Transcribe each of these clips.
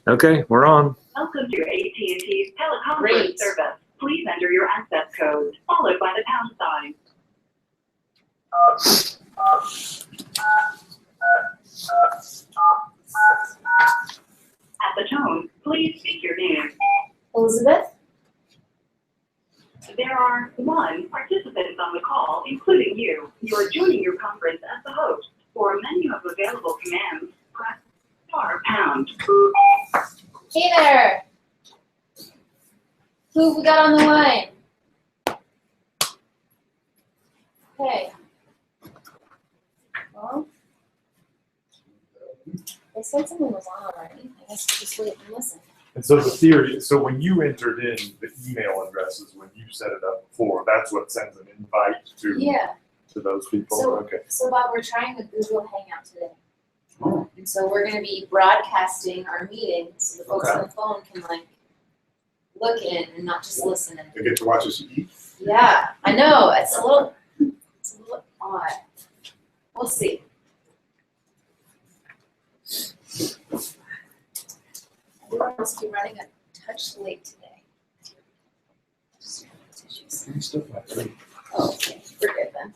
Okay, we're on. Welcome to AT&T's teleconference service. Please enter your access code, followed by the pound sign. At the tone, please speak your name. Elizabeth? There are 1 participant on the call, including you. You are joining your conference as the host. For a menu of available commands, press *#. Hey there! Who have we got on the line? Okay. Well, they said something was on already. I guess we'll just wait and listen. And so the theory, so when you entered in the email addresses, when you set it up before, that's what sends an invite to those people? So, okay. So Bob, we're trying the Google Hangout today. Oh. And so we're going to be broadcasting our meeting so the folks on the phone can like look in and not just listen. They get to watch us eat. Yeah, I know. It's a little odd. We'll see. Everyone must be running a touch late today. Oh, okay. We're good then.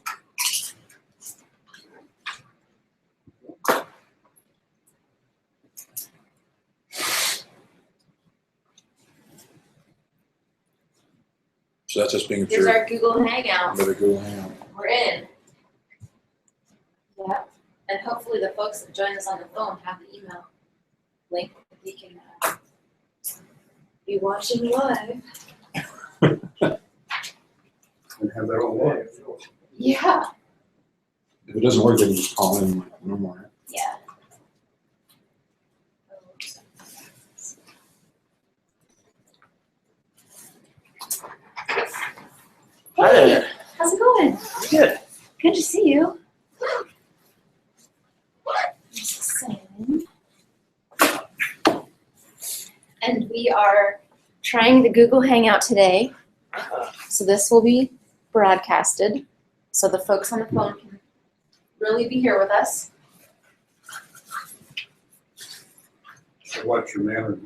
So that's just being Here's sure. our Google Hangout. Better go hang out. We're in. Yeah. And hopefully the folks that join us on the phone have the email link that they can be watching live. And have their own way. Yeah. If it doesn't work, they can just call in like normal. Right? Yeah. Hi there. How's it going? Good. Good to see you. Just saying. And we are trying the Google Hangout today. So this will be broadcasted. So the folks on the phone can really be here with us. So watch your manner.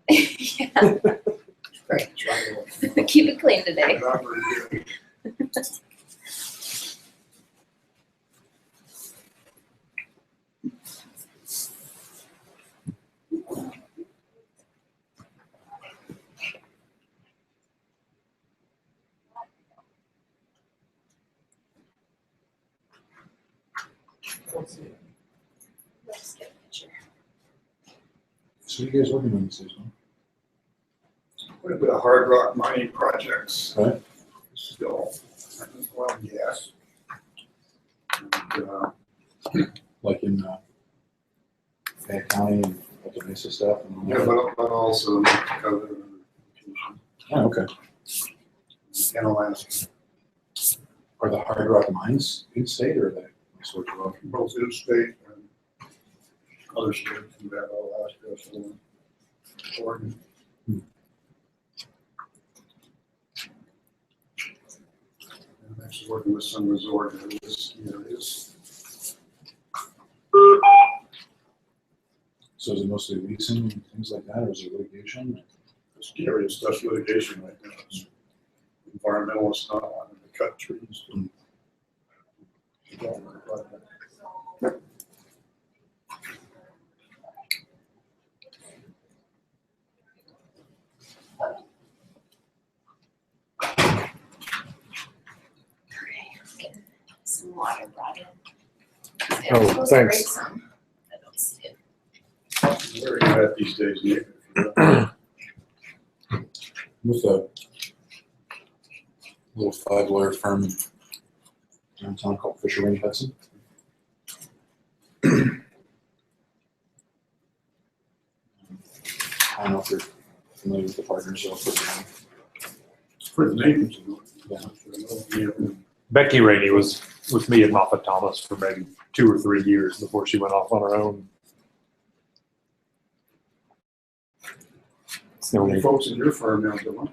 Yeah. Great. Keep it clean today. Let's get a picture. So you guys working on this one? Quite a bit of hard rock mining projects. Right. Still, oil and gas. And, Like in Fayette County and the Mesa stuff? And yeah, but also Dakota and oh, okay. Alaska. Are the hard rock mines in state or are they sort of off? Both in state and other states, Nevada, Alaska, so Oregon. I'm actually working with some resort areas. So is it mostly leasing and things like that, or is it litigation? Ski area stuff, litigation right now. It's environmentalists not wanting to cut trees. Getting some water brought in. Oh, thanks. I don't see it. Very bad these days, Nick. With a little 5-lawyer firm in downtown called Fisher Ring Hudson. I don't know if you're familiar with the partners of the For the neighbors. Yeah. Becky Rainey was with me at Moffat Thomas for maybe 2 or 3 years before she went off on her own. How many folks in your firm now, Dylan?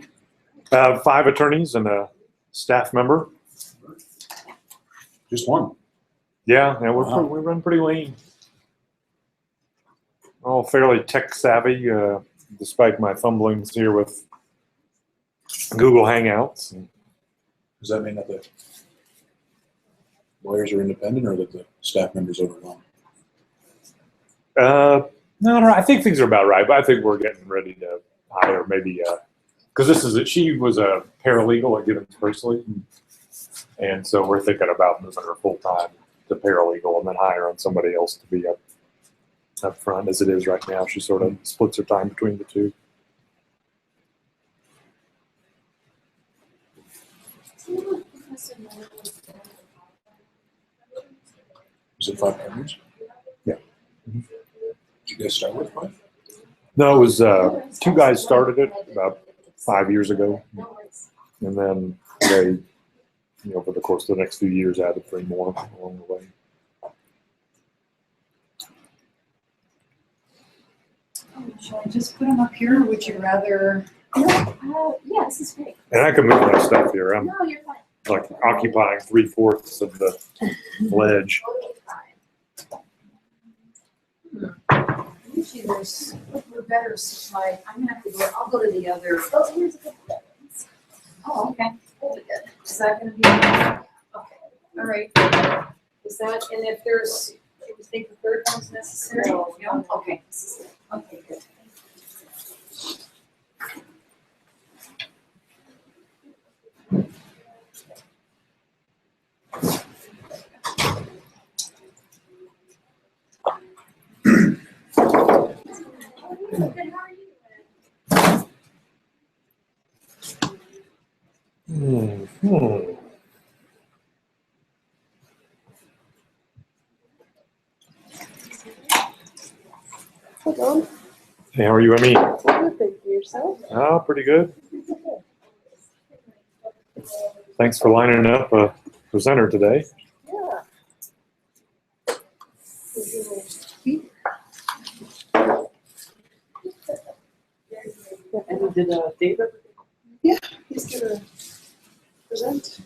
5 attorneys and a staff member. Just one. Yeah, we Wow. run pretty lean. all fairly tech savvy, despite my fumblings here with Google Hangouts. Does that mean that the lawyers are independent or that the staff members overwhelmed? No, I think things are about right, but I think we're getting ready to hire maybe, because she was a paralegal at Gibbons Priestley, and so we're thinking about moving her full time to paralegal and then hiring somebody else to be up front as it is right now. She sort of splits her time between the two. Is it 5 members? Yeah. Did you guys start with 5? No, it was two guys started it about 5 years ago, and then they, over the course of the next few years, added 3 more along the way. Shall I just put them up here, or would you rather? Yeah, this is great. And I can move my stuff here. I'm No, you're fine. like occupying 3/4 of the ledge. Usually there's better supply. I'm gonna have to go. I'll go to the other. Oh, here's a couple of ones. Oh, okay. That'll be good. Is that gonna be? Okay. All right. Is that? And if there's, if you think the third one's necessary? No. No. Okay. Okay. Good. Hmm. Hello. Hey, how are you, Emmy? Good, thank you. Yourself? Oh, pretty good. Thanks for lining up a presenter today. Yeah. And did David? Yeah, he's gonna present.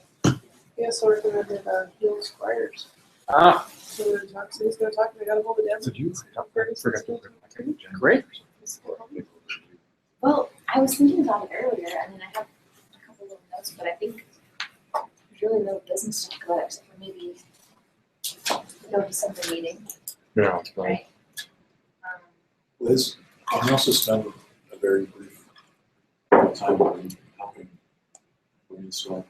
Yeah, so we're gonna do Heal Squires. Ah, So we're gonna talk. So he's gonna talk. I got a hold of Devin. did you? Great. Well, I was thinking about it earlier, and then I have a couple little notes, but I think there's really no business to talk about except for maybe go to December meeting, Yeah, right. right? Liz, can you also spend a very brief time helping brainstorm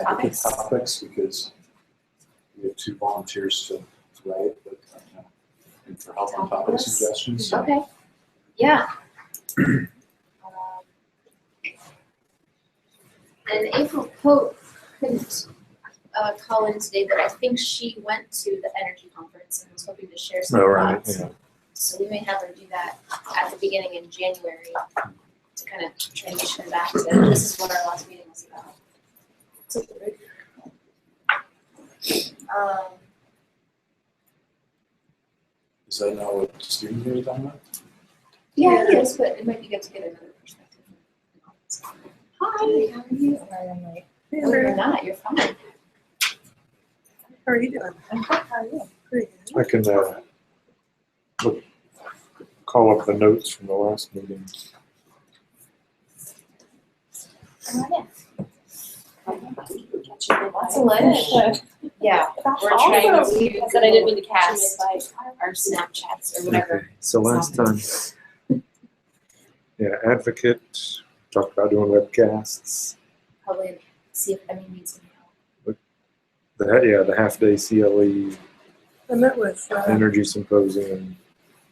advocate topics, because we have 2 volunteers to write, but and for help on topic Topics? suggestions. Okay. Yeah. And April Pope couldn't call in today, but I think she went to the energy conference and was hoping to share some Oh, right. thoughts. Yeah. So we may have her do that at the beginning in January to kind of transition back to this is what our last meeting was about. Is that not what Stephen was talking about? Yeah, it is, but it might be good to get another perspective. Hi, how are you? No, you're not. You're fine. How are you doing? I'm good. How are you? Pretty good. I can call up the notes from the last meeting. Come on in. Lots of lunch. Yeah, we're trying to, I said I didn't mean to cast our Snapchats or whatever. Okay, so last time, yeah, advocate, talked about doing webcasts. Probably see if Emmy needs some help. The half-day CLE, I met with, energy symposium.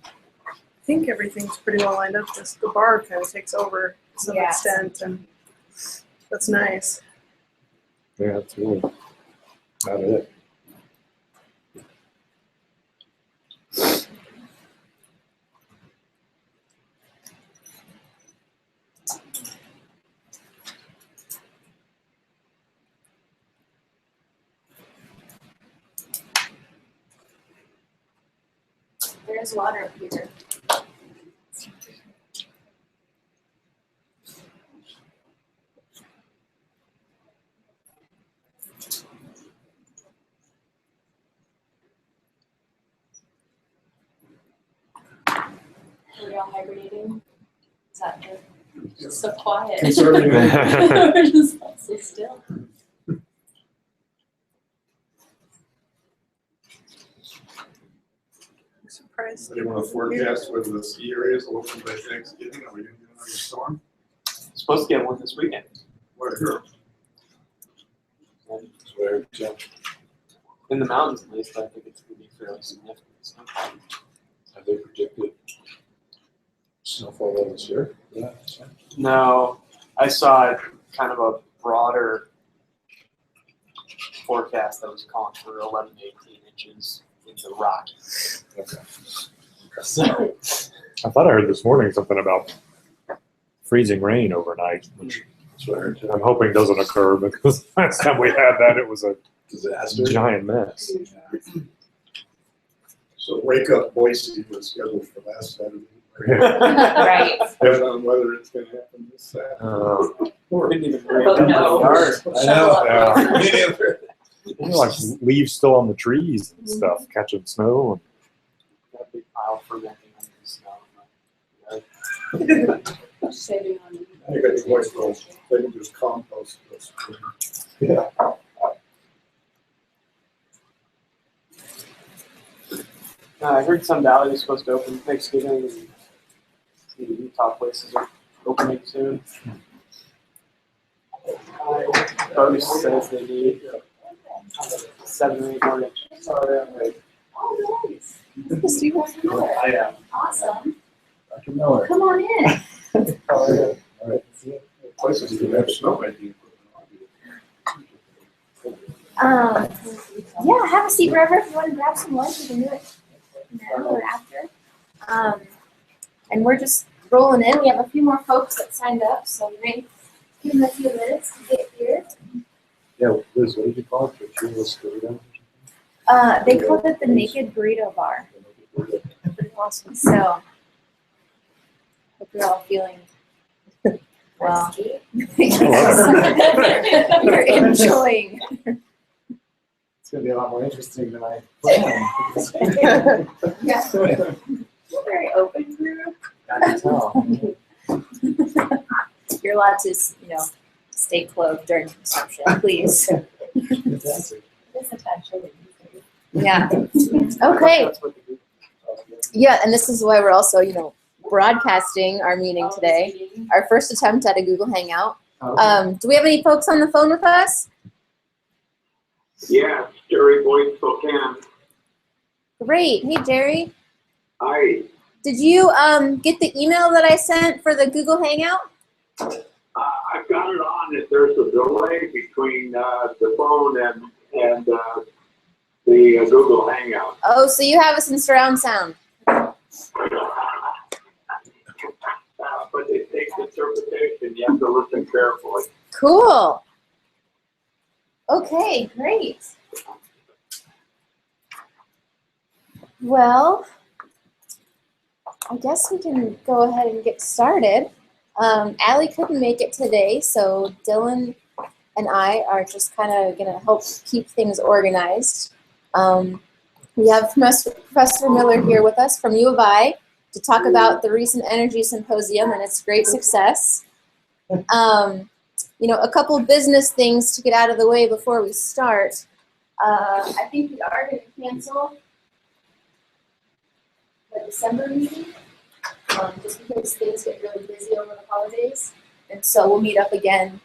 I think everything's pretty well lined up. Just the bar kind of takes over to some Yeah. extent, and that's nice. Yeah, that's really about it. There's water up here. all hibernating? Is that good? Just so quiet. Conservative. We're just all so still. I'm surprised. They want to forecast whether the ski areas will open by Thanksgiving, or we didn't get another storm? Supposed to get one this weekend. Where, here? Swear, yeah. In the mountains at least, I think it's going to be fairly significant. So. Have they predicted snowfall levels here? Yeah. No, I saw kind of a broader forecast that was calling for 11 to 18 inches in the Rockies. Okay. So, I thought I heard this morning something about freezing rain overnight, which Swear. I'm hoping doesn't occur because last time we had that, it was a Disaster. giant mess. So Wake Up Boise was scheduled for last Saturday. Right. Depends on whether it's gonna happen this Saturday. didn't even bring Oh, it up no. in the yard. I know. Yeah. You know, like leaves still on the trees and stuff, catching snow. Got a big pile fermenting under the snow. Saving on. I think the boys will, they can just compost those. Yeah. I heard Sun Valley is supposed to open Thanksgiving, and the Utah places are opening soon. Bonus says they need 7 or 8 more inches. Oh, nice. Steve wants to know. I am. Awesome. Dr. Miller. Come on in. How are you? All right. Places that have snow making. Yeah, have a seat wherever. If you want to grab some lunch, you can do it now or after. And we're just rolling in. We have a few more folks that signed up, so we may give them a few minutes to get here. Yeah, Liz, what did you call it? The Cheerless Burrito? They called it the Naked Burrito Bar. Pretty awesome. So, hope you're all feeling well. You're enjoying. It's gonna be a lot more interesting than I planned. Yeah. Very open group. I can tell. You're allowed to, stay clothed during consumption, please. Fantastic. Yeah. Okay. Yeah, and this is why we're also, broadcasting our meeting today. Our first attempt at a Google Hangout. Do we have any folks on the phone with us? Yeah, Jerry Boyd, Spokane. Great. Hey, Jerry. Hi. Did you get the email that I sent for the Google Hangout? I've got it on. If there's a delay between the phone and the Google Hangout. Oh, so you have us in surround sound. But it takes interpretation. You have to listen carefully. Cool. Okay, great. Well, I guess we can go ahead and get started. Allie couldn't make it today, so Dylan and I are just kind of going to help keep things organized. We have Professor Miller here with us from U of I to talk about the recent energy symposium and its great success. A couple business things to get out of the way before we start. I think we are going to cancel the December meeting, just because things get really busy over the holidays. And so we'll meet up again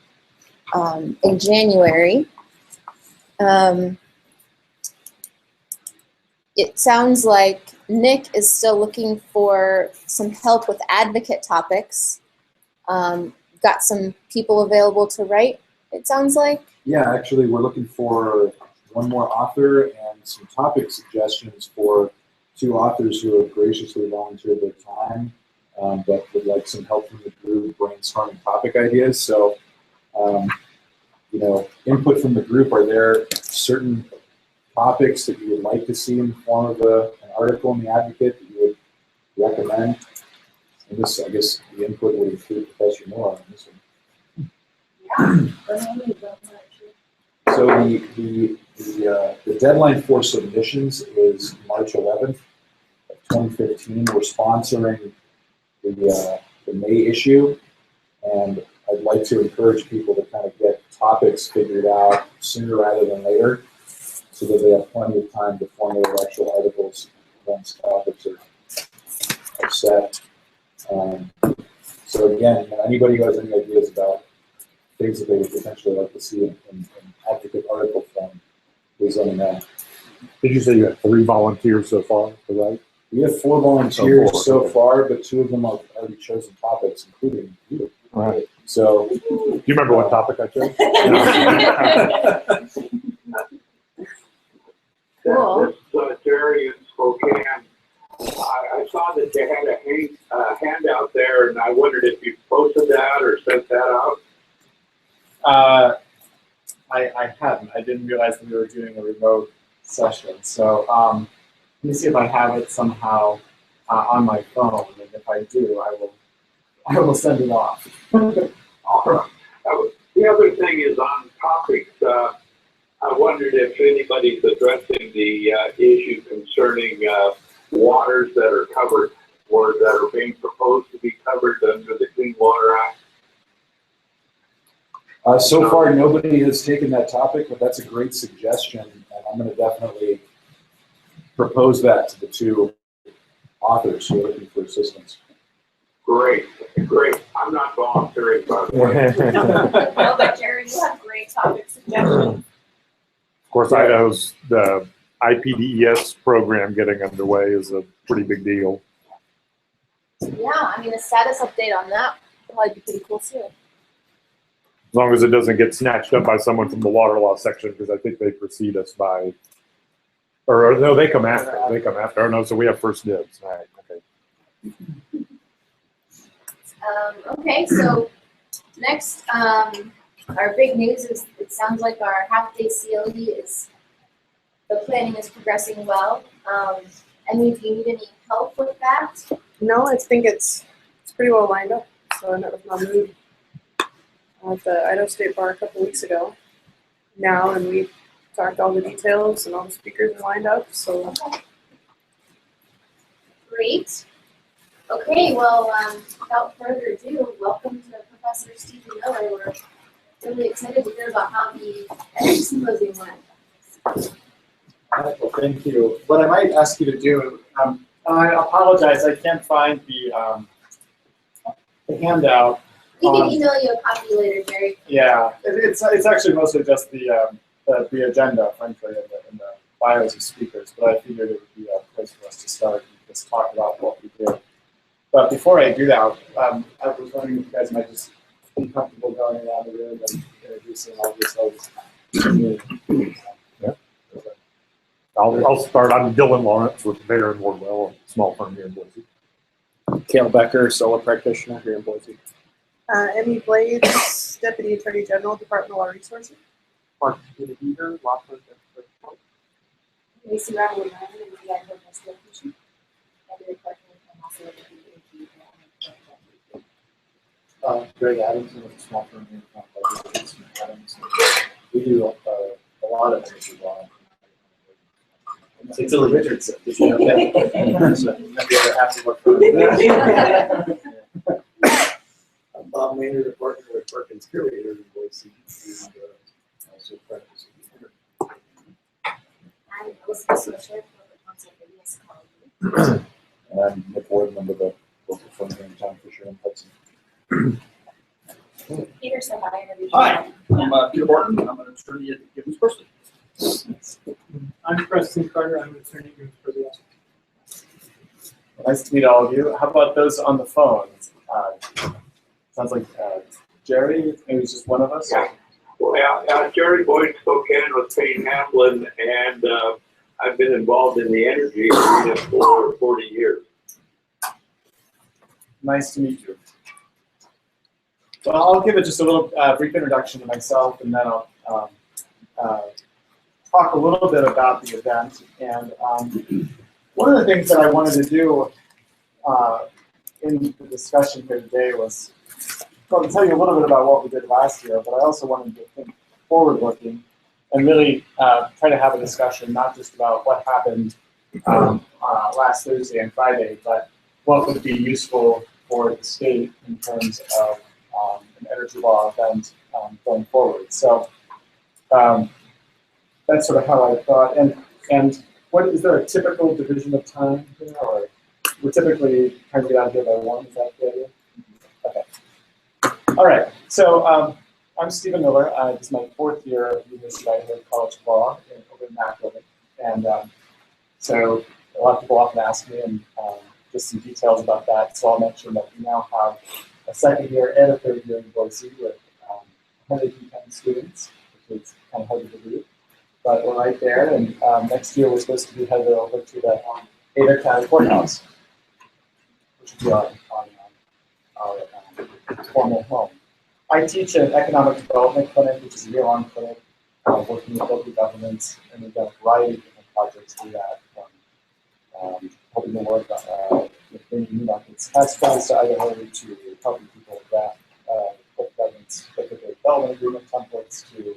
in January. It sounds like Nick is still looking for some help with advocate topics. Got some people available to write, it sounds like. Yeah, actually, we're looking for one more author and some topic suggestions for 2 authors who have graciously volunteered their time, but would like some help from the group brainstorming topic ideas. So, input from the group. Are there certain topics that you would like to see in the form of an article in the Advocate that you would recommend? And this, I guess, the input would include Professor Miller on this one. So the deadline for submissions is March 11th of 2015. We're sponsoring the May issue, and I'd like to encourage people to kind of get topics figured out sooner rather than later, so that they have plenty of time to formulate actual articles once topics are set. So again, anybody who has any ideas about things that they would potentially like to see in advocate article form, please let me know. Did you say you had 3 volunteers so far, right? We have 4 volunteers so far, but 2 of them have already chosen topics, including you. Right. So, do you remember what topic I chose? Cool. This, Jerry in Spokane, I saw that you had a handout there, and I wondered if you posted that or sent that out. I hadn't. I didn't realize that we were doing a remote session. So let me see if I have it somehow on my phone, and if I do, I will send it off. All right. The other thing is on topics. I wondered if anybody's addressing the issue concerning waters that are covered or that are being proposed to be covered under the Clean Water Act. So far, nobody has taken that topic, but that's a great suggestion, and I'm going to definitely propose that to the 2 authors who are looking for assistance. Great, great. I'm not volunteering, by the way. No, but Jerry, you have great topic suggestions. Of course, Idaho's the IPDES program getting underway is a pretty big deal. Yeah, I mean, a status update on that would probably be pretty cool too. As long as it doesn't get snatched up by someone from the water law section, because I think they precede us by, or no, they come after. They come after. Oh no, so we have first dibs. All right, okay. Okay, so next, our big news is it sounds like our half-day CLE the planning is progressing well. Emily, do you need any help with that? No, I think it's pretty well lined up. So I met with Mahmood at the Idaho State Bar a couple weeks ago now, and we talked all the details and all the speakers are lined up. So Great. Okay, well, without further ado, welcome to Professor Stephen Miller. We're really excited to hear about how the Energy Symposium went. All right, well, thank you. What I might ask you to do, I apologize, I can't find the handout. We can email you a copy later, Jerry. Yeah, it's actually mostly just the agenda, frankly, and the bios of speakers, but I figured it would be a place for us to start and just talk about what we did. But before I do that, I was wondering if you guys might just be comfortable going around the room and introducing all yourselves. Yeah. I'll start. I'm Dylan Lawrence with Bear and Wardwell, a small firm here in Boise. Cale Becker, solo practitioner here in Boise. Emmy Blades, Deputy Attorney General, Department of Water Resources. Mark Heater, law firm. Macy Brown with Ryan and the Idaho National Commission. Greg Adams with a small firm here in Adams. We do a lot of energy law. It's Tilly Richardson. Is he okay? So, maybe I have to work for him. I'm Bob Maynard, a partner with Perkins Curator in Boise. Also practice in I'm Elizabeth Swisher, Corporate Counsel for ESB. And I'm Nick Warden, under the local firm here in town, Fisher and Hudson. Peter said hi. Hi, I'm Peter Horton. I'm an attorney at Gibbons Person. I'm Preston Carter. I'm an attorney at Gibbons Person. Nice to meet all of you. How about those on the phones? Sounds like Jerry, maybe it's just one of us? Yeah. Well, Jerry Boyd, Spokane with Payne Hamlin, and I've been involved in the energy arena for 40 years. Nice to meet you. So I'll give it just a little brief introduction to myself, and then I'll talk a little bit about the event. And one of the things that I wanted to do in the discussion here today was, well, to tell you a little bit about what we did last year, but I also wanted to think forward-looking and really try to have a discussion not just about what happened last Thursday and Friday, but what would be useful for the state in terms of an energy law event going forward. So that's sort of how I thought. And what is there a typical division of time here, or we're typically trying to get out of here by 1? Is that the idea? Okay. All right. So I'm Stephen Miller. This is my 4th year at the University of Idaho College of Law over in Mac Building. And so a lot of people often ask me, and just some details about that. So I'll mention that we now have a 2nd year and a 3rd year in Boise with 110 students, which is kind of hard to believe. But we're right there, and next year we're supposed to be headed over to the Adaho County Courthouse, which will be our formal home. I teach an economic development clinic, which is a year-long clinic, working with local governments, and we've done a variety of different projects through that, from helping them work with bringing new markets tax credits to Idaho, to helping people draft local governments look at their development agreement templates, to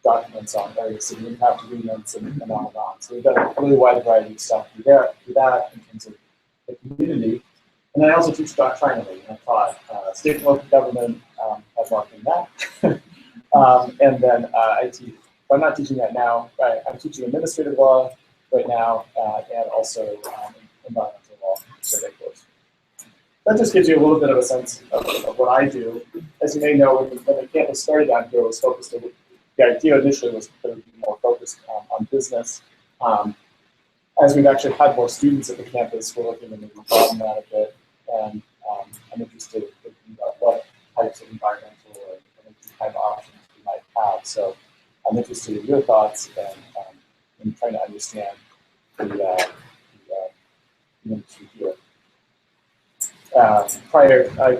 documents on various city impact agreements, and on and on. So we've done a really wide variety of stuff through that in terms of the community. And I also teach doctrinally, and I taught state and local government, have marked in that. And then I teach, but I'm not teaching that now. I'm teaching administrative law right now, and also environmental law survey course. That just gives you a little bit of a sense of what I do. As you may know, when the campus started down here, it was focused on, the idea initially was that it would be more focused on business. As we've actually had more students at the campus, we're looking to maybe broaden that a bit. And I'm interested in thinking about what types of environmental or energy type options we might have. So I'm interested in your thoughts and in trying to understand the industry here. I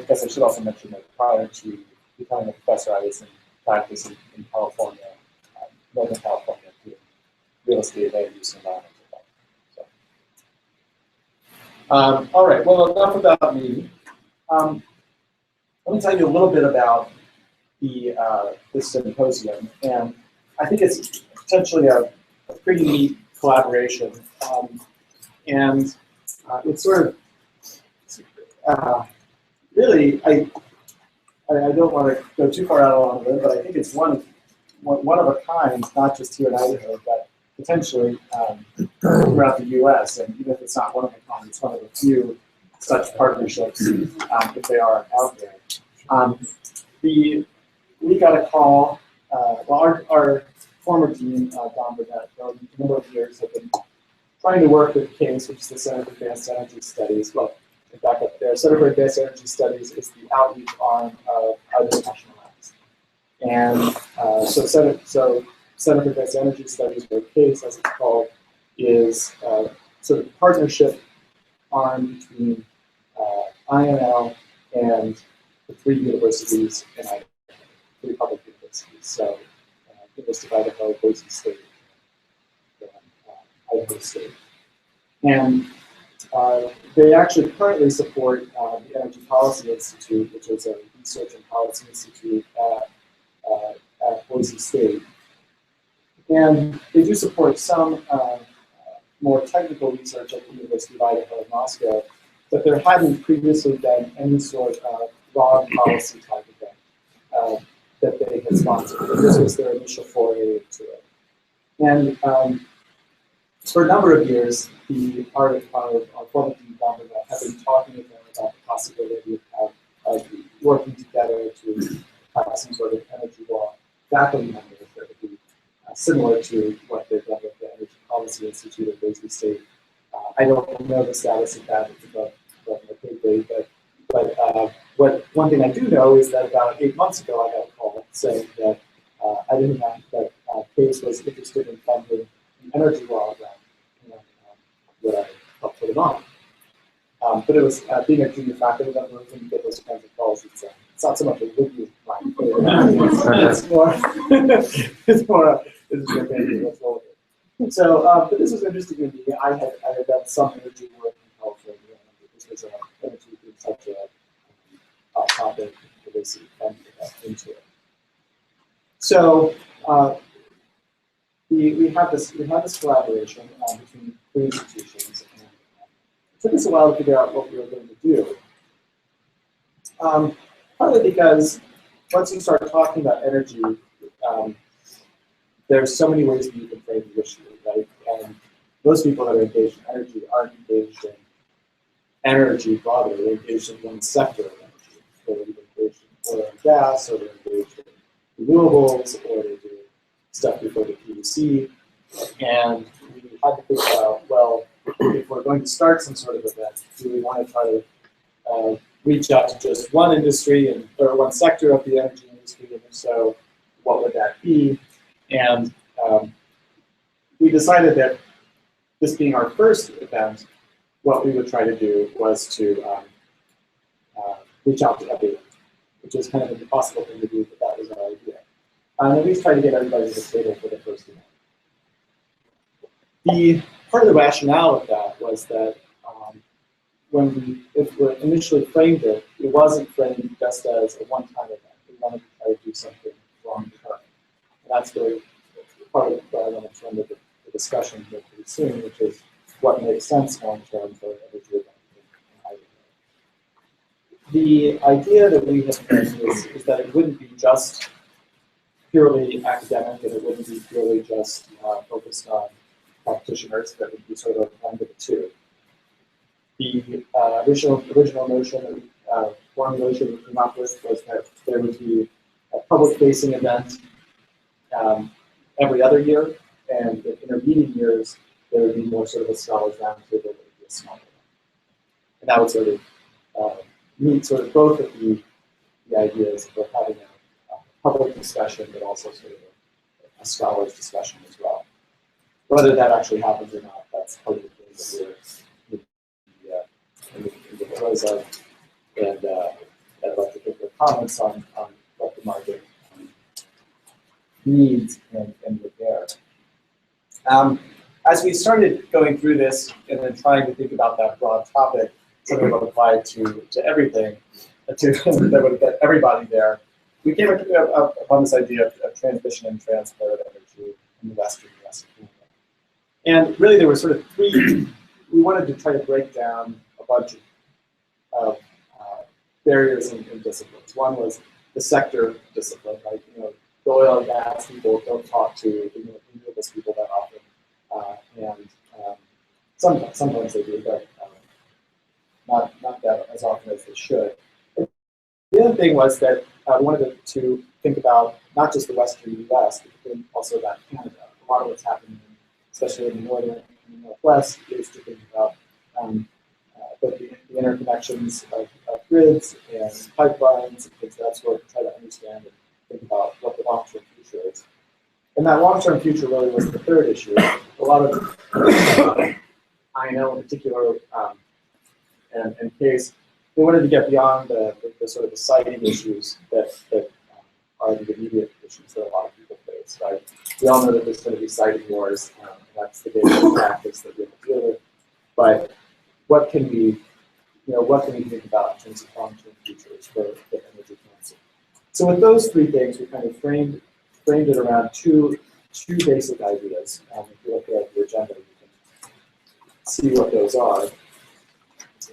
guess I should also mention that prior to becoming a professor, I was in practice in California, Northern California, doing real estate, land use, and environmental law. So, all right, well, enough about me. Let me tell you a little bit about this symposium, and I think it's potentially a pretty neat collaboration, and it's sort of really, I don't want to go too far out on it, but I think it's one of a kind, not just here in Idaho, but potentially throughout the U.S. And even if it's not one of a kind, it's one of the few such partnerships, if they are out there. We got a call. Well, our former dean, Don Burnett, for a number of years have been trying to work with CASE, which is the Center for Advanced Energy Studies. Well, back up there, Center for Advanced Energy Studies is the outreach arm of Idaho National Labs. And so Center for Advanced Energy Studies, or CASE as it's called, is sort of partnership arm between INL and the 3 universities in Idaho, 3 public universities. So University of Idaho, Boise State, and Idaho State. And they actually currently support the Energy Policy Institute, which is a research and policy institute at Boise State. And they do support some more technical research at the University of Idaho in Moscow, but there hadn't previously been any sort of broad policy type event that they had sponsored. This was their initial foray into it. And for a number of years, our former dean, Don Burnett, have been talking with them about the possibility of working together to have some sort of energy law faculty members that would be similar to what they've done with the Energy Policy Institute at Boise State. I don't know the status of that. It's above the pay grade, but one thing I do know is that about 8 months ago, I got a call saying that I didn't know that CASE was interested in funding an energy law event, and that I helped put it on. But it was being a junior faculty member, when you get those kinds of calls, it's not so much a review line. It's more, this is your baby, let's roll with it. So, but this was interesting to me. I had done some energy work in California, and this was energy being such a hot topic for this into it. So we have this collaboration between 3 institutions, and took us a while to figure out what we were going to do. Partly because once you start talking about energy, there's so many ways that you can frame the issue, right? And most people that are engaged in energy aren't engaged in energy broadly. They're engaged in one sector of energy. So they're engaged in oil and gas, or they're engaged in renewables, or they do stuff before the PUC. And we had to figure out, well, if we're going to start some sort of event, do we want to try to reach out to just one industry or one sector of the energy industry, and if so, what would that be? And we decided that this being our first event, what we would try to do was to reach out to everyone, which is kind of an impossible thing to do, but that was our idea. And at least try to get everybody to the table for the first event. The part of the rationale of that was that when we initially framed it, it wasn't framed just as a one-time event. We wanted to try to do something long-term. And that's really part of what I want to turn to the discussion here pretty soon, which is what makes sense long-term for energy event in Idaho. The idea that we have framed is that it wouldn't be just purely academic, and it wouldn't be purely just focused on practitioners, that would be sort of a blend of the two. The original notion, formulation we came up with was that there would be a public-facing event every other year, and in intervening years, there would be more sort of a scholars roundtable that would be a small event. And that would sort of meet sort of both of the ideas of having a public discussion, but also sort of a scholars discussion as well. Whether that actually happens or not, that's part of the thing that we're in the throes of, and I'd like to get your comments on what the market needs and repair. As we started going through this and then trying to think about that broad topic, something that would apply to everything, that would get everybody there, we came upon this idea of transmission and transport of energy in the Western US. And really there were sort of three, we wanted to try to break down a bunch of barriers and disciplines. One was the sector discipline, right? You know, the oil and gas people don't talk to the renewables people that often, and sometimes they do, but not that as often as they should. The other thing was that we wanted to think about not just the Western US, but also about Canada. A lot of what's happening, especially in the northern and the northwest, is to think about both the interconnections of grids and pipelines, and things of that sort, to try to understand and think about what the long-term future is. And that long-term future really was the third issue. A lot of INL in particular, and CASE, they wanted to get beyond the sort of the siting issues that are the immediate issues that a lot of people face, right? We all know that there's going to be siting wars, and that's the daily practice that we have to deal with. But what can we think about in terms of long-term futures for energy transit? So with those three things, we kind of framed it around two basic ideas. If you look at the agenda, you can see what those are.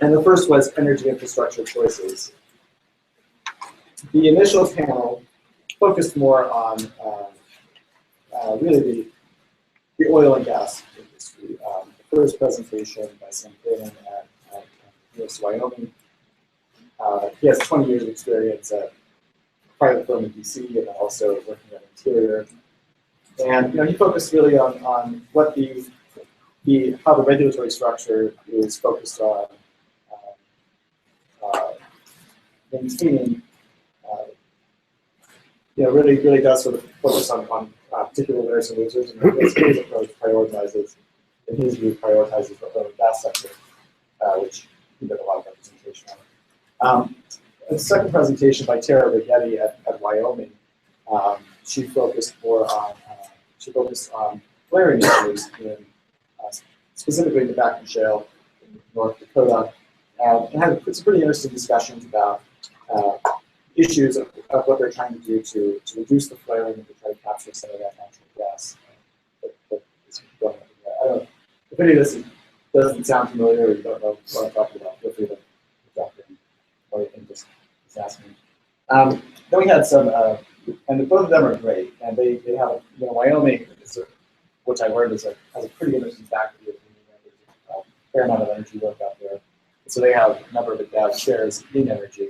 And the first was energy infrastructure choices. The initial panel focused more on really the oil and gas industry. The first presentation by Sam Phelan at University of Wyoming. He has 20 years of experience at a private firm in DC and then also working at Interior. And he focused really on what how the regulatory structure is focused on maintaining, really does sort of focus on particular winners and losers, and his approach prioritizes, in his view, the oil and gas sector, which he did a lot of representation on. The second presentation by Tara Rigetti at Wyoming, she focused more on flaring issues in specifically the Bakken Shale in North Dakota, and had some pretty interesting discussions about issues of what they're trying to do to reduce the flaring and to try to capture some of that natural gas that is going up in there. I don't know if any of this doesn't sound familiar or you don't know what I'm talking about, feel free to drop in or you can just ask me. Then we had some, and both of them are great, and they have, Wyoming, which I learned has a pretty interesting faculty of there's a fair amount of energy work out there. So they have a number of endowed shares in energy.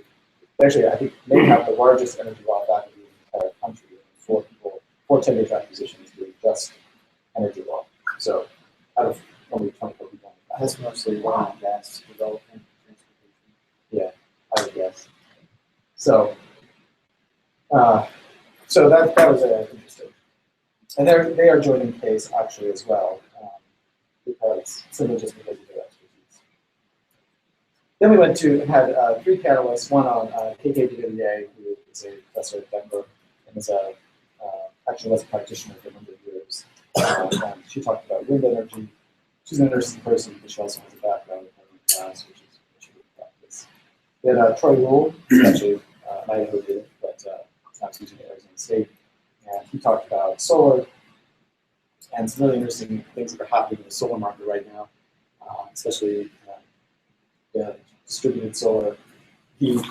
Actually, I think they have the largest energy law faculty in the entire country. 4 tenure track positions doing just energy law. So out of only 24 people. That's mostly oil and gas development, transportation. Yeah, I would guess. So, so that was interesting. And they are joining case actually as well, simply just because of their expertise. Then we went to had 3 panelists, one on KKDWA, who is a professor at Denver and is actually was a practitioner for a number of years. And she talked about wind energy. She's an interesting person, but she also has a background in oil and gas, which is what she would practice. We had Troy Rule, who's actually an Idaho native, but now he's using Arizona State. And he talked about solar and some really interesting things that are happening in the solar market right now, especially the distributed solar. He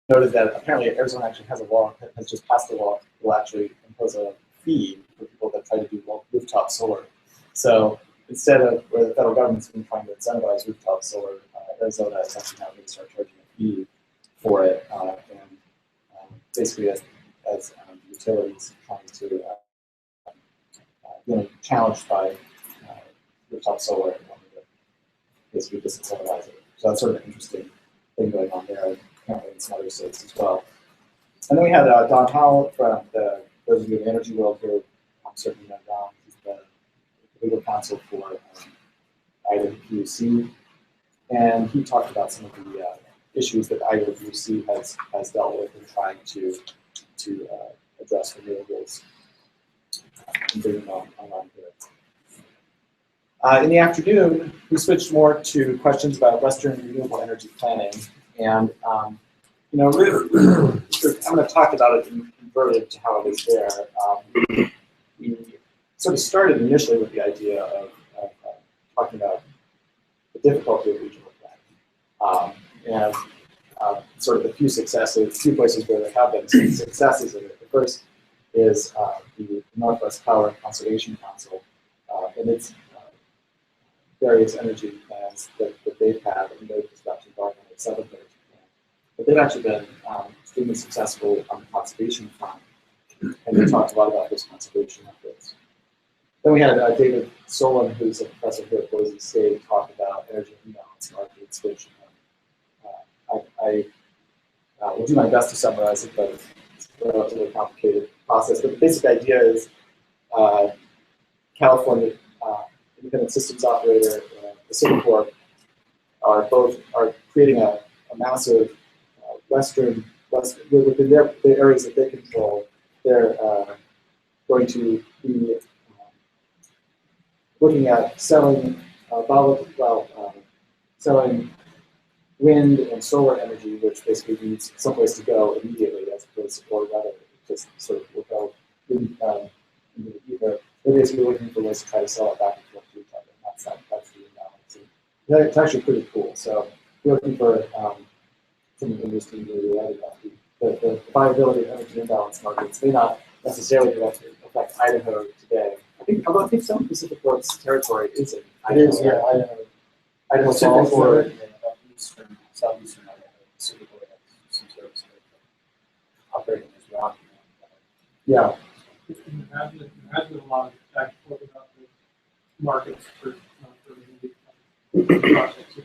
noted that apparently Arizona actually has a law, has just passed a law that will actually impose a fee for people that try to do rooftop solar. So instead of where the federal government's been trying to incentivize rooftop solar, Arizona is actually now going to start charging a fee for it, and basically as utilities trying to challenged by rooftop solar and wanting to basically disincentivize it. So that's sort of an interesting thing going on there, and apparently in some other states as well. And then we had Don Howell from those of you in the energy world here, I'm certainly know Don. He's the legal counsel for Idaho PUC, and he talked about some of the issues that Idaho PUC has dealt with in trying to address renewables and bring them online here. In the afternoon, we switched more to questions about Western renewable energy planning, and really, I'm going to talk about it in converted to how it is there. We sort of started initially with the idea of talking about the difficulty of regional planning, and sort of the few successes, few places where there have been some successes in it. The first is the Northwest Power Conservation Council and its various energy plans that they've had, and they've just got to embark on its 7th energy plan. But they've actually been extremely successful on the conservation front, and they talked a lot about those conservation efforts. Then we had David Solon, who's a professor here at Boise State, talk about energy imbalance markets, which I will do my best to summarize it, but it's a relatively complicated process. But the basic idea is California Independent Systems Operator and Pacific Corp are creating a massive within the areas that they control. They're going to be looking at selling selling wind and solar energy, which basically needs someplace to go immediately as opposed to or rather just sort of will go into the ether. They're basically looking for ways to try to sell it back and forth to each other. That's the imbalance. And it's actually pretty cool. So we're looking for something interesting to really add about the viability of energy imbalance markets may not necessarily affect Idaho today. I think some Pacific Corp's territory is in Idaho. It is, yeah. Idaho Falls or eastern, southeastern Idaho, Pacific Corp has some service operating as well. Yeah. There has been a lot of back and forth about the markets for projects.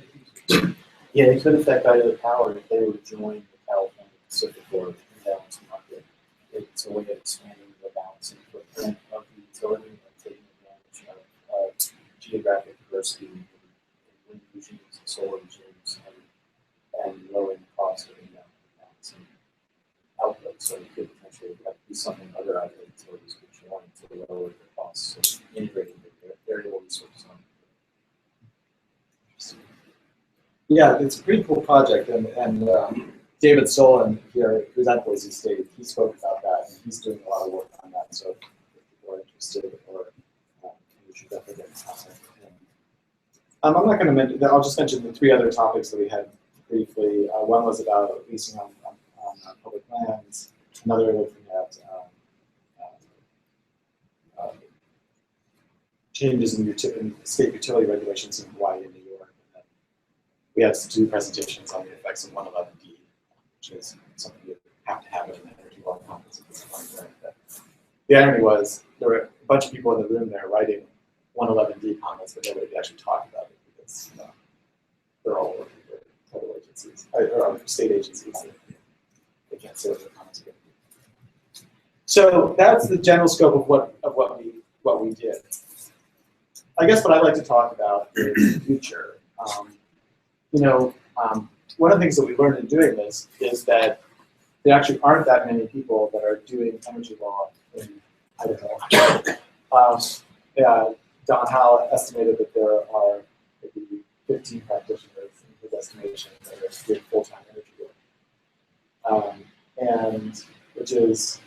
Yeah, it could affect Idaho Power if they were to join the California Pacific Corp imbalance market. It's a way of expanding the balancing footprint of the utility and taking advantage of geographic diversity in wind regimes and solar regimes and lowering the cost of balancing output. So it could potentially be something other Idaho utilities could join to lower the costs of integrating the variable resources on. Yeah, it's a pretty cool project, and David Solon here, who's at Boise State, he spoke about that, and he's doing a lot of work on that. So if people are interested, or you should definitely get in contact with him. I'm not going to mention, I'll just mention the 3 other topics that we had briefly. One was about leasing on public lands, another looking at changes in state utility regulations in Hawaii and New York. And then we had 2 presentations on the effects of 111D, which is something you have to have at an energy law conference at this point. Right? The irony was there were a bunch of people in the room there writing 111D comments, but nobody could actually talk about it because they're all working for federal agencies or state agencies. They can't say what their comments are going to be. So that's the general scope of what we did. I guess what I'd like to talk about is the future. One of the things that we learned in doing this is that there actually aren't that many people that are doing energy law in Idaho. Don Howell estimated that there are maybe 15 practitioners in his estimation that are doing full-time energy work, and which is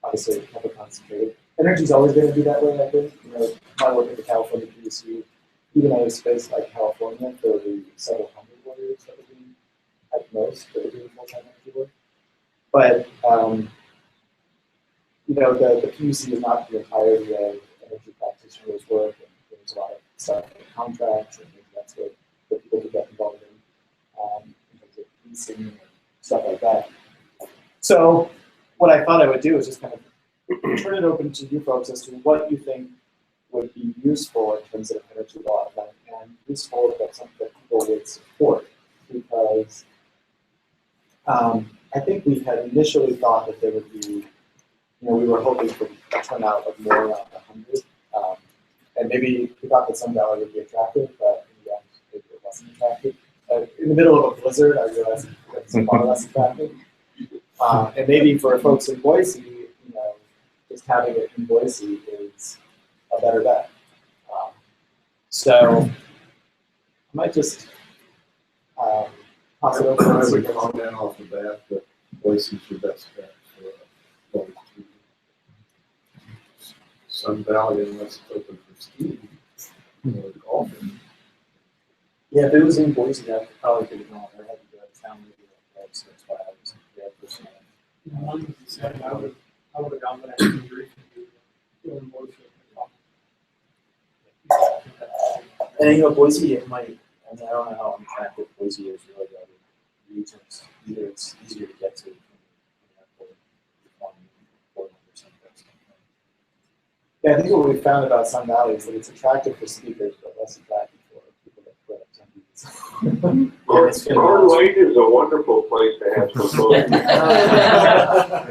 obviously kind of concentrated. Energy's always going to be that way, I think. My work at the California PUC, even in a space like California, there will be several hundred lawyers that are doing, at most, that are doing full-time energy work. But the PUC is not the entirety of energy practitioners' work, and there's a lot of stuff like contracts, and that's what people can get involved in terms of leasing and stuff like that. So what I thought I would do is just kind of turn it open to you folks as to what you think would be useful in terms of energy law and useful that something that people would support, because I think we had initially thought that there would be, we were hoping for a turnout of more around 100, and maybe we thought that Sun Valley would be attractive, but in the end, maybe it wasn't attractive. In the middle of a blizzard, I realized it was far less attractive. And maybe for folks in Boise, just having it in Boise is a better bet. So I might just pass it over. I would comment off the bat that Boise's your best bet for Sun Valley, unless it's open for skiing or golfing. Yeah, if it was in Boise, I probably could have gone. I had to go to town maybe like 6 hours. Yeah, personally. One was said, I would have gone, but I had injury in Boise. And Boise, it might, I don't know how attractive Boise is really to other regions. Either it's easier to get to from the airport, yeah, I think what we found about Sun Valley is that it's attractive for speakers, but less attractive for people that put attendees. Ford Lake is a wonderful place to have some fun. I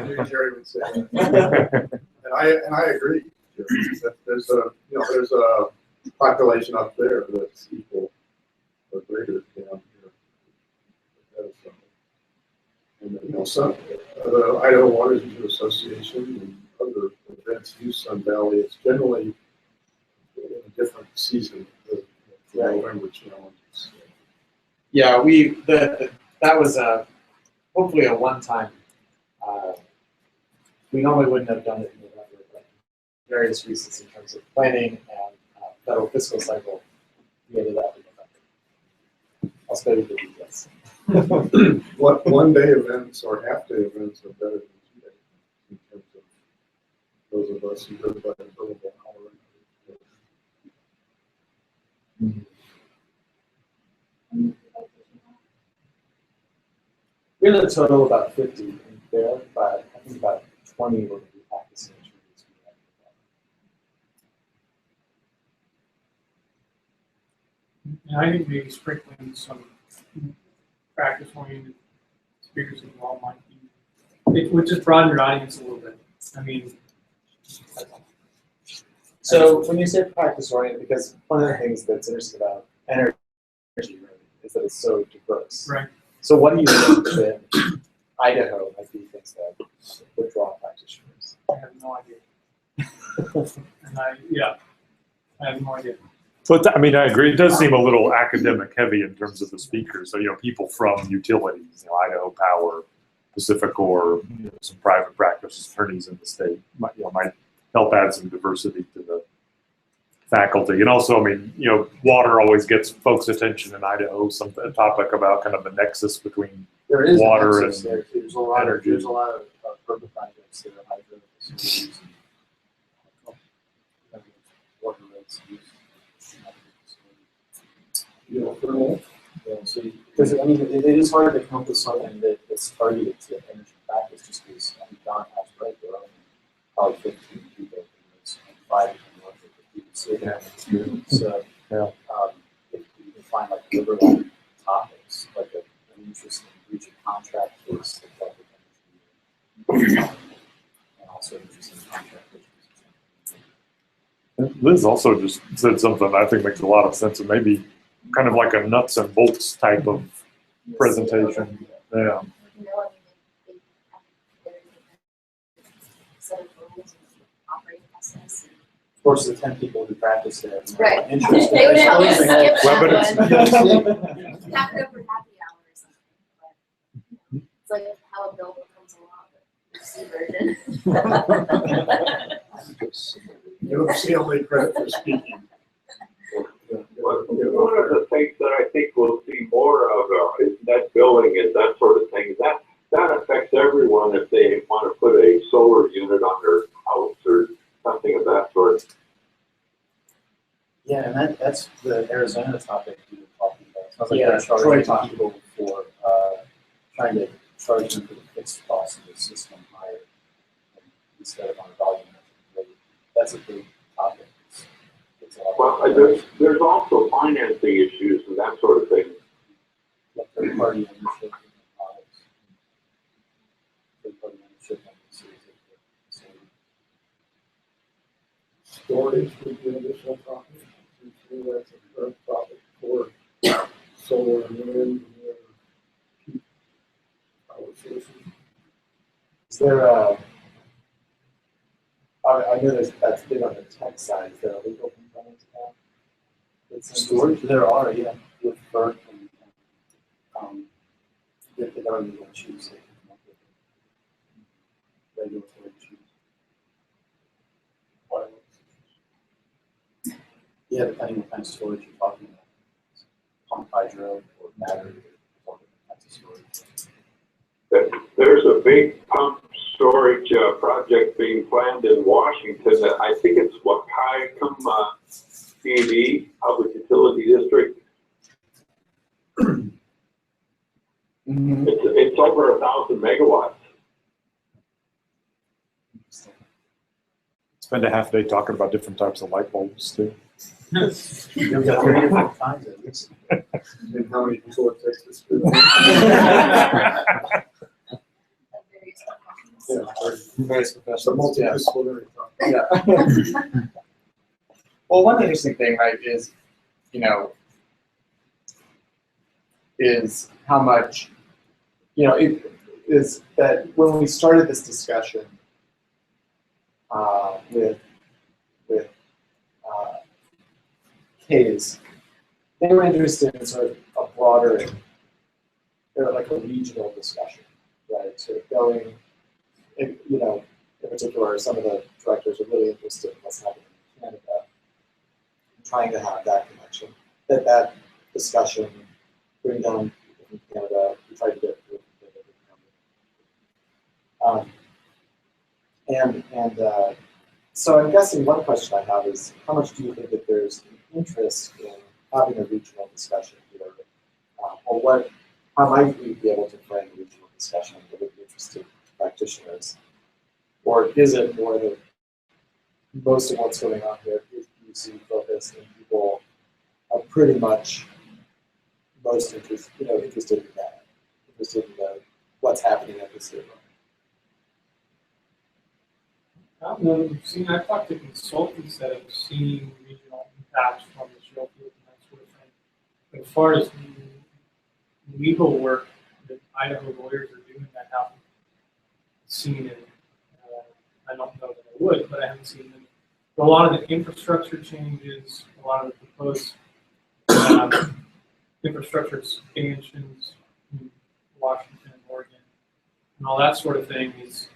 knew Jerry would say that. And I agree. That there's a population up there that's equal or greater down here. And some the Idaho Water Users Association and other events use Sun Valley. It's generally in a different season, the November challenges. Yeah, that was hopefully a one-time. We normally wouldn't have done it in November, but various reasons in terms of planning and federal fiscal cycle, we ended up in November. I'll spare you the details. One-day events or half-day events are better than 2 days in terms of those of us who live by the billable hour. We had a total of about 50 in there, but I think about 20 were going to be practicing attorneys. And I think maybe sprinkling some practice-oriented speakers as well might be, it would just broaden your audience a little bit. I mean, so when you say practice-oriented, because one of the things that's interesting about energy is that it's so diverse. right. So what do you think that Idaho might be things that would draw practitioners? I have no idea. And I have no idea. But I mean, I agree. It does seem a little academic heavy in terms of the speakers. So, people from utilities, Idaho Power, Pacificor, some private practice attorneys in the state might help add some diversity to faculty. And also, I mean, water always gets folks' attention in Idaho. A topic about kind of the nexus between There is water a nexus and there too. There's a lot energy. There's a lot of urban projects that are hydro facilities and water rights use. Thermal. Yeah, so because I mean, it is hard to come up with something that's targeted to energy practice, just because Don has right there are probably 15 people, and it's 5 more people sitting there. So if you can find like overlapping topics, like an interesting region contract case that dealt with energy, and also interesting contract issues. Liz also just said something I think makes a lot of sense, and maybe kind of like a nuts and bolts type of presentation. Yeah. Of course, the 10 people who practice there. Right. Interesting. They would have to Exposing all- skip Well, but that it's- one. Have it over happy hour or something. But it's like how a bill comes along, but it's version. You don't see only credit for speaking. One of the things that I think we'll see more of is net billing and that sort of thing. That affects everyone if they want to put a solar unit on their house or something of that sort. Yeah, and that's the Arizona topic you were talking about. Sounds like Yeah, they're Troy charging talked. people for trying to charge them for the fixed cost of the system higher instead of on a volume. That's a big topic. It's a lot Well, there's also financing issues and that sort of thing. like third-party ownership of the products. Third-party ownership on the series of the Storage would be an additional topic. That's a current topic for solar and wind and peak power sources. Is there I know that's big on the tech side. Is there a legal component to that? storage. There are, yeah, with FERC and if there are legal issues, they can come up with regulatory issues. Yeah, depending on what kind of storage you're talking about. Pump hydro or battery or different kinds of storage. There's a big pump storage project being planned in Washington. That I think it's Wahkiakum PV, Public Utility District. It's over 1,000 megawatts. Spend a half day talking about different types of light bulbs too. You've got 3 different kinds of this. And how many people it takes to spin? Various The professionals. Yeah. multidisciplinary topic. Yeah. Well, one interesting thing, right, is, is how much, it is that when we started this discussion with K's, they were interested in sort of a broader, like a regional discussion, right? Sort of going, in particular, some of the directors are really interested in what's happening in Canada, and trying to have that connection, that discussion, bring down people from Canada, we tried to get people from Canada. So I'm guessing one question I have is, how much do you think that there's an interest in having a regional discussion here? Or how might we be able to frame a regional discussion with interested practitioners? Or is it more that most of what's going on here is UC focused and people are pretty much most interested in that, interested in what's happening at the state level? I don't know, I've talked to consultants that have seen regional impacts from the shale field and that sort of thing. But as far as legal work that Idaho lawyers are doing, I haven't seen it. I don't know that I would, but I haven't seen them. But a lot of the infrastructure changes, a lot of the proposed infrastructure expansions in Washington, Oregon, and all that sort of thing is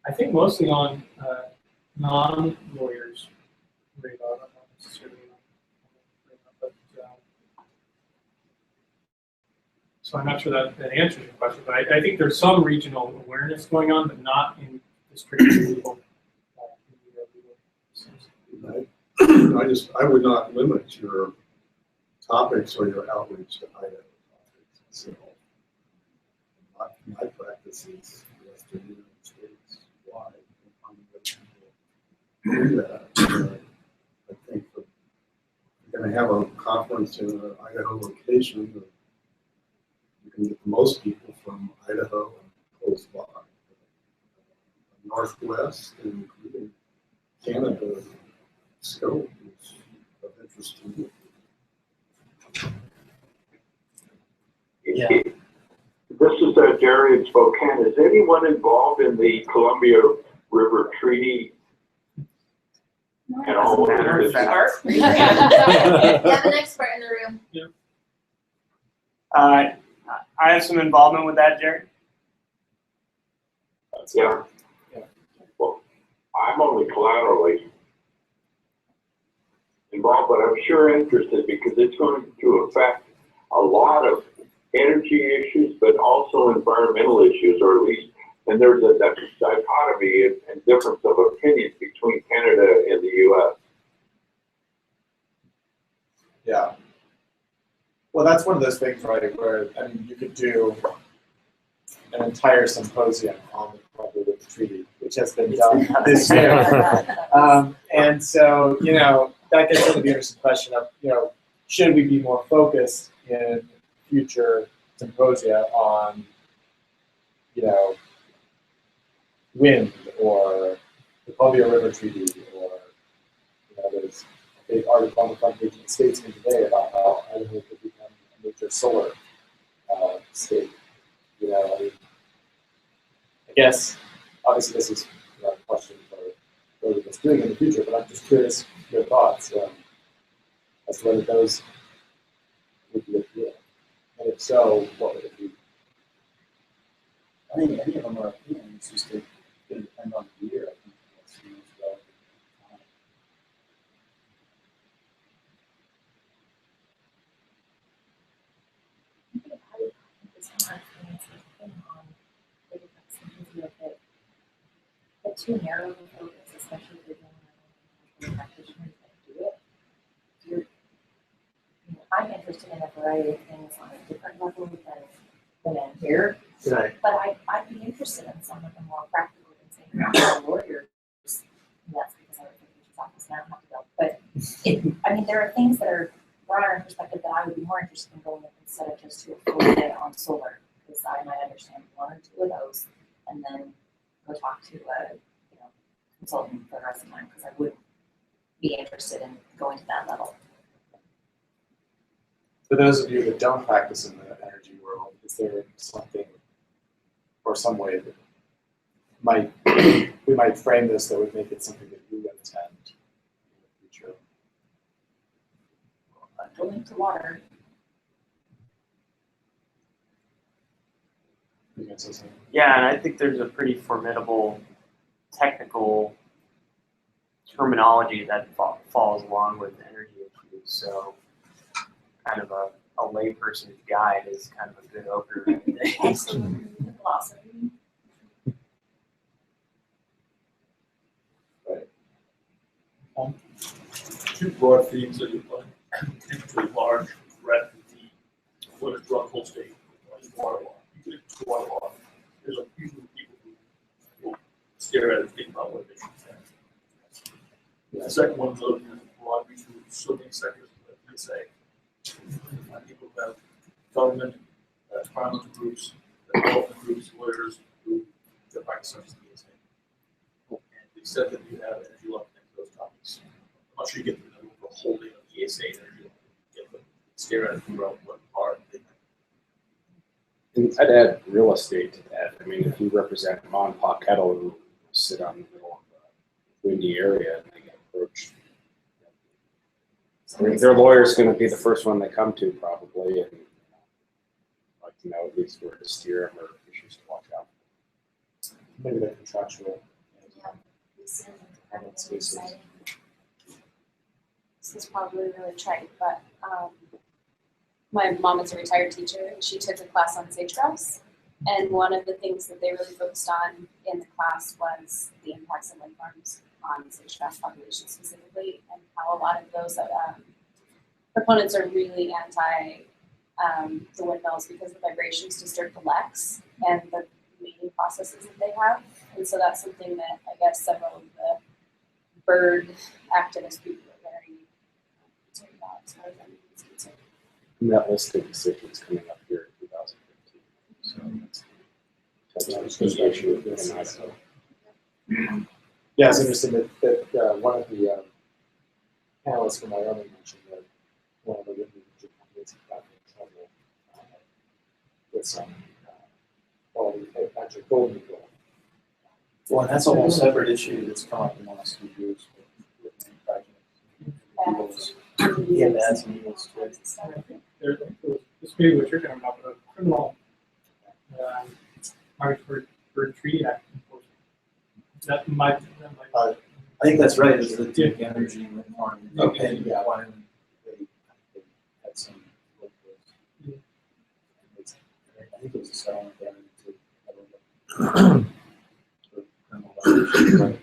I think mostly on non-lawyers' radar. So I'm not sure that answers your question, but I think there's some regional awareness going on, but not in district legal. I would not limit your topics or your outreach to Idaho topics. So my practice is Western United States wide. Do that. I think we're going to have a conference in an Idaho location. You can get most people from Idaho and close by. Northwest, including Canada, scope is of interest to me. Yeah. This is Jerry in Spokane. Is anyone involved in the Columbia River Treaty at all? You have an expert in the room. I have some involvement with that, Jerry. Yeah. Well, I'm only collaterally involved, but I'm sure interested because it's going to affect a lot of energy issues, but also environmental issues, or at least, and there's a dichotomy and difference of opinion between Canada and the U.S. Yeah. Well, that's one of those things, right, where, I mean, you could do an entire symposium on the Columbia River Treaty, which has been done this year. And so, you know, that gets into the interesting question of, you know, should we be more focused in future symposia on, you know, wind or the Columbia River Treaty, or, you know, there's a big article on the front page of the Statesman today about how Idaho could become a major solar state. You know, I mean, I guess obviously this is a question for what it's doing in the future, but I'm just curious your thoughts as to whether those would be appealing. And if so, what would it be? I think any of them are appealing. It's just it depends on the year. I think that's the most relevant time. But too narrow of a focus, especially if you're dealing with practitioners that do it. You're, you know, I'm interested in a variety of things on a different level than in here. Right. But I'd be interested in some of the more practical things. I'm a lawyer. And that's because I work in the teacher's office now. I don't have to go. But I mean, there are things that are broader in perspective that I would be more interested in going with instead of just to a full day on solar, because I might understand one or two of those and then go talk to a consultant for the rest of the time, because I wouldn't be interested in going to that level. For those of you that don't practice in the energy world, is there something or some way that we might frame this that would make it something that you would attend in the future? Going to water. Yeah, and I think there's a pretty formidable technical terminology that falls along with energy issues. So kind of a layperson's guide is kind of a good opener. Philosophy. Right. Two broad themes that you put into a large breadth of the what a drug whole state water law. You get into water law. There's a few people who will stare at it and think about what they should say. The second one is a broad reach of swimming sectors, let's say. People who have government, environmental groups, development groups, lawyers who practice such as the ESA. And they said that you have energy law connected to those topics. I'm not sure you get the whole day of the ESA energy law. You get to stare at it and figure out what part they And I'd add real estate to that. I mean, if you represent mom and pop kettle who sit out in the middle of a windy area and they get approached, their lawyer's going to be the first one they come to probably, and like to know at least where to steer them or issues to watch out for. Maybe they're contractual. Yeah, this is incredibly exciting. This is probably really trite, but my mom is a retired teacher, and she took a class on sage grouse. And one of the things that they really focused on in the class was the impacts of wind farms on sage grouse population specifically, and how a lot of those proponents are really anti the windmills because the vibrations disturb the leks and the mating processes that they have. And so that's something that I guess several of the bird activist people are very concerned about as far as I'm concerned. And that list of decisions coming up here in 2015. So that's especially with this Idaho. Yeah, it's interesting that one of the panelists from Wyoming mentioned that one of the wind energy companies had gotten in trouble with some quality actually golden eagle. Well, and that's a whole separate issue that's come up in the last few years with many projects. Eagles, yeah, bats and eagles too. This may be what you're talking about, but a criminal for Treaty Act enforcement. That might. I think that's right. It's the Duke Energy wind farm. Okay, yeah. Wyoming, they had some. I think it was a settlement there to criminal violation, right?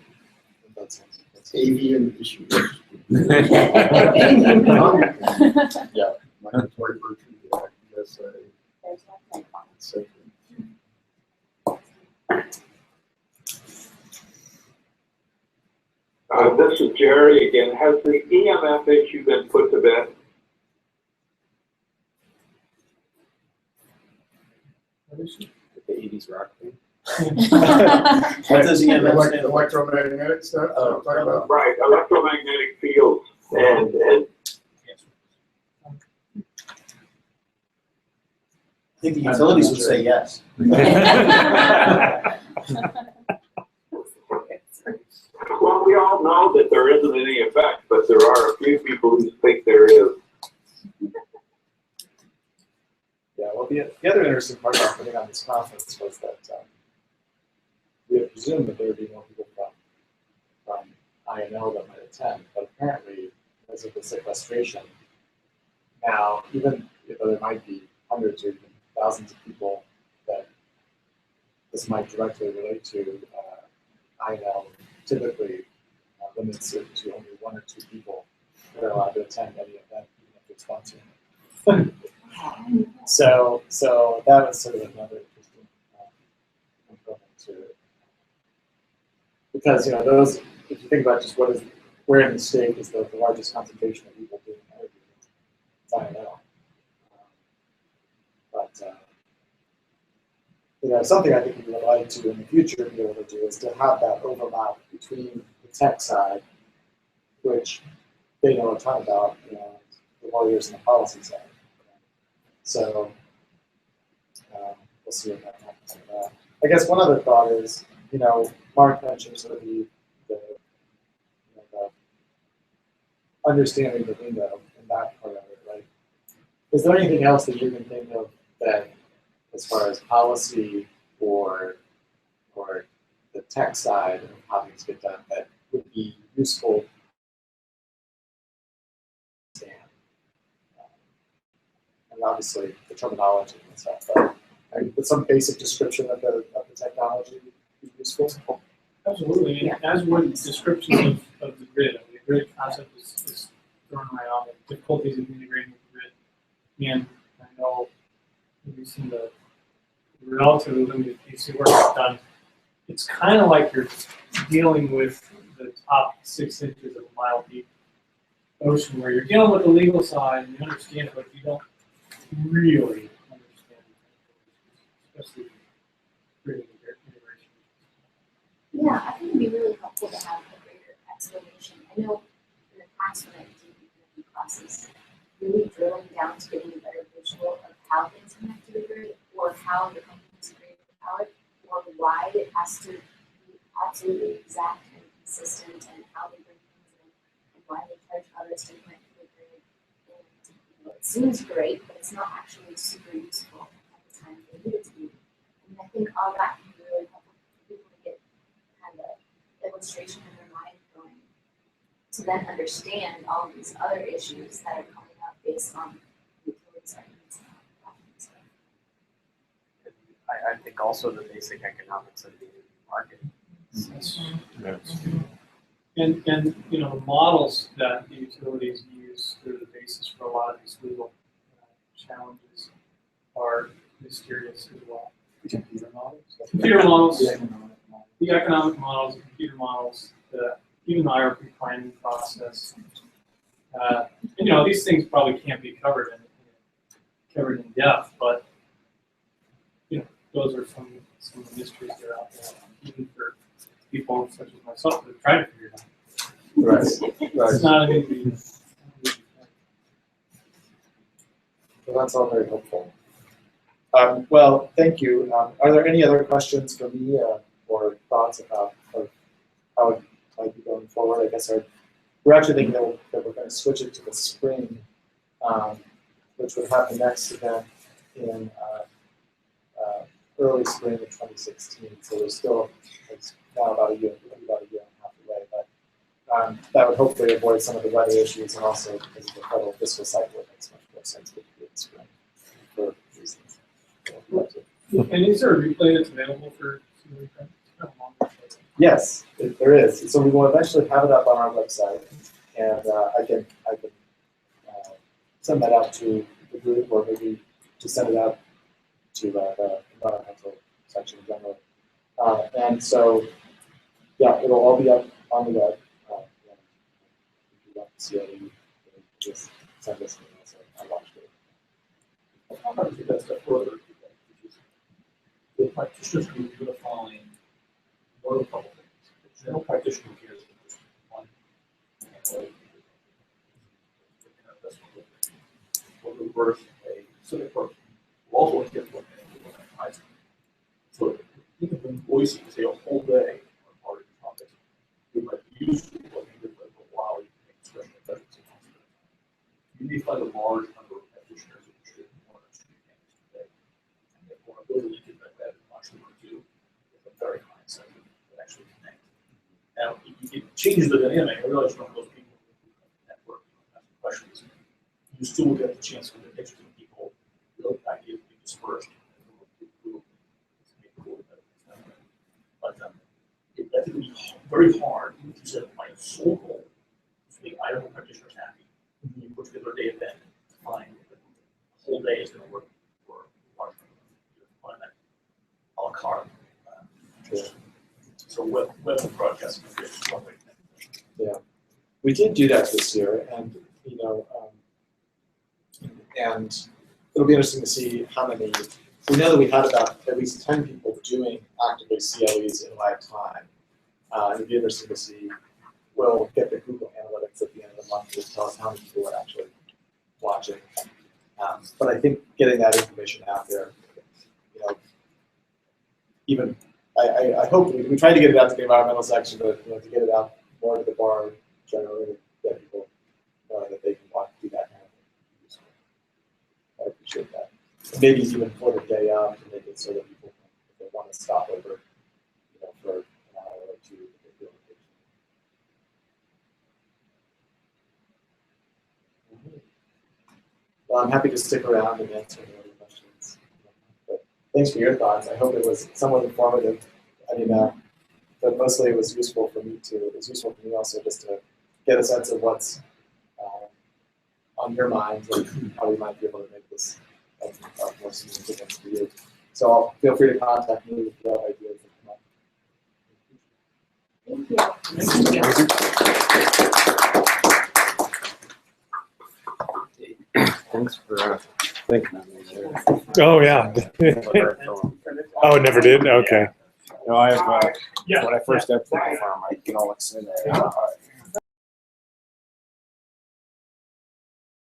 That's avian issue. Yeah, migratory bird treaty act, yes, so. This is Jerry again. Has the EMF issue been put to bed? The 80s rock thing. What does EMF stand for? Electromagnetic stuff, I'm talking about. Right, electromagnetic fields and I think the utilities would say yes. well, we all know that there isn't any effect, but there are a few people who think there is. Yeah, well, the other interesting part about putting on this conference was that we had presumed that there would be more people from INL that might attend, but apparently, because of the sequestration, now, even though there might be hundreds or even thousands of people that this might directly relate to, INL typically limits it to only 1 or 2 people that are allowed to attend any event, even if it's sponsored. So that was sort of another interesting component to it. Because, those, if you think about just where in the state is the largest concentration of people doing energy, it's INL. But something I think we would like to in the future be able to do is to have that overlap between the tech side, which they know a ton about, and the lawyers and the policy side. So we'll see what that happens with that. I guess one other thought is, Mark mentioned sort of the understanding the window and that part of it, right? Is there anything else that you can think of that, as far as policy or the tech side of how things get done, that would be useful to understand? And obviously the terminology and stuff, but with some basic description of the technology would be useful. Absolutely, and as would descriptions of the grid. I mean, the grid concept is thrown around, and difficulties in integrating with the grid. And I know we've seen the relatively limited piece of work I've done. It's kind of like you're dealing with the top 6 inches of a mile deep ocean, where you're dealing with the legal side and you understand it, but you don't really understand it, especially grid integration. Yeah, I think it'd be really helpful to have a greater explanation. I know in the past when I did the classes, really drilling down to getting a better visual of how things connect to the grid, or how the companies create the power, or why it has to be absolutely exact and consistent, and how they bring things in, and why they charge others to connect to the grid. And it seems great, but it's not actually super useful at the time they need it to be. And I think all that can be really helpful for people to get kind of illustration in their mind going, to then understand all of these other issues that are coming up based on utilities are I think also the basic economics of the market. And you know, the models that the utilities use for the basis for a lot of these legal challenges are mysterious as well. Computer models? Computer models, The economic models. the economic models, the computer models, even the IRP planning process. And, you know, these things probably can't be covered in depth, but you know, those are some of the mysteries that are out there, even for people such as myself that are trying to figure it out. Right. It's not an easy. Well, that's all very helpful. Well, thank you. Are there any other questions for me or thoughts about how it might be going forward? I guess we're actually thinking that we're going to switch it to the spring, which would have the next event in early spring of 2016. So we're still, it's now about a year and a half away, but that would hopefully avoid some of the weather issues, and also because of the federal fiscal cycle, it makes much more sense to do it in spring for reasons. And is there a replay that's available for? Yes, there is. So we will eventually have it up on our website, and I can send that out to the group, or maybe just send it out to the environmental section in general. And so, yeah, it'll all be up on the web. If you want to see it, you can just send us an email. So I watched it. I'm going to take that step further. The practitioners group, you're going to find one of a couple things. The general practitioner cares about one. What the birth a civic person. We'll also get one high school. So you can bring Boise to say a whole day on part of the topic. You might use it what you did for a while, you can make discussion of that. You may find a large number of practitioners interested in one or two things today. And if one of those you can make that much more too, with a very high incentive that actually connect. Now, it changes the dynamic. I realize one of those people network asking questions. You still will get the chance for the interesting people, real ideas being dispersed. But I think it would be very hard to say my sole goal is to make Idaho practitioners happy. You put together a day event to find that the whole day is going to work for a large number of that a la carte. So web broadcasting is one way. Yeah, we did do that this year, and you know, and it'll be interesting to see how many. We know that we had about at least 10 people doing actively CLEs in live time. It'd be interesting to see. We'll get the Google Analytics at the end of the month to tell us how many people are actually watching. But I think getting that information out there, you know, even I hope we tried to get it out to the environmental section, but you know, to get it out more to the bar generally, to get people that they can watch, do that kind of thing. I appreciate that. Maybe even for the day of, to make it so that people, if they want to stop over, you know, for an hour or two, if they feel like. Well, I'm happy to stick around and answer any other questions. But thanks for your thoughts. I hope it was somewhat informative. I mean, but mostly it was useful for me too. It was useful for me also just to get a sense of what's on your mind and how we might be able to make this of more significance for you. So feel free to contact me if you have ideas that come up. Thanks for thinking of me. Oh, yeah. Oh, it never did? Okay. No, I have, when I first got to the farm, I, you know, like,